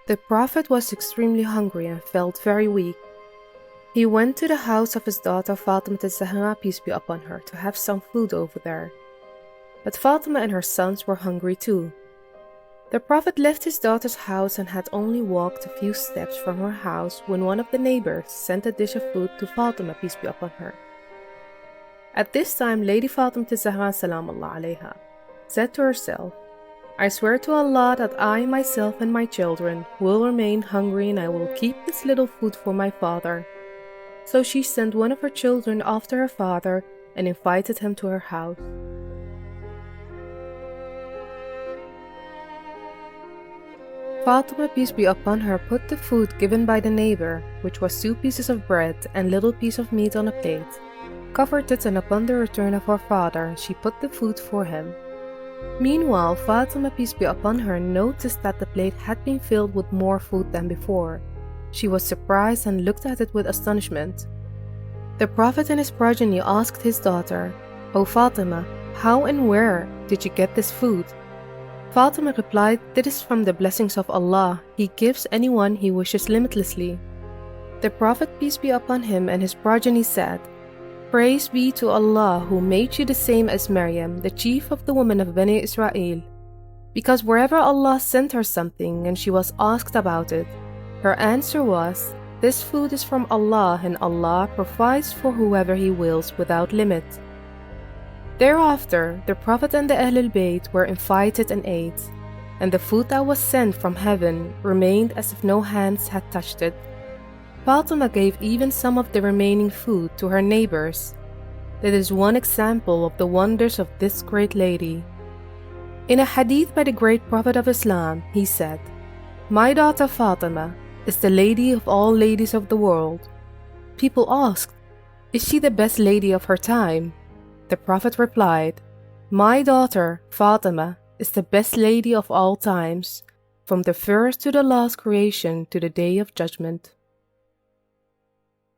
The Prophet was extremely hungry and felt very weak. He went to the house of his daughter Fatima al-Zahra, peace be upon her, to have some food over there. But Fatima and her sons were hungry too. The Prophet left his daughter's house and had only walked a few steps from her house when one of the neighbors sent a dish of food to Fatima, peace be upon her. At this time, Lady Fatima al-Zahra salamullah alayha said to herself, I swear to Allah that I, myself, and my children will remain hungry, and I will keep this little food for my father. So she sent one of her children after her father and invited him to her house. Fatima, peace be upon her, put the food given by the neighbor, which was 2 pieces of bread and little piece of meat, on a plate, covered it, and upon the return of her father, she put the food for him. Meanwhile, Fatima, peace be upon her, noticed that the plate had been filled with more food than before. She was surprised and looked at it with astonishment. The Prophet and his progeny asked his daughter, O Fatima, how and where did you get this food? Fatima replied, This is from the blessings of Allah. He gives anyone He wishes limitlessly. The Prophet, peace be upon him, and his progeny said, Praise be to Allah who made you the same as Maryam, the chief of the women of Bani Israel. Because wherever Allah sent her something and she was asked about it, her answer was, This food is from Allah, and Allah provides for whoever He wills without limit. Thereafter, the Prophet and the Ahlul Bayt were invited and ate, and the food that was sent from heaven remained as if no hands had touched it. Fatima gave even some of the remaining food to her neighbors. That is one example of the wonders of this great lady. In a hadith by the great Prophet of Islam, he said, My daughter Fatima is the lady of all ladies of the world. People asked, Is she the best lady of her time? The Prophet replied, My daughter Fatima is the best lady of all times, from the first to the last creation to the day of judgment.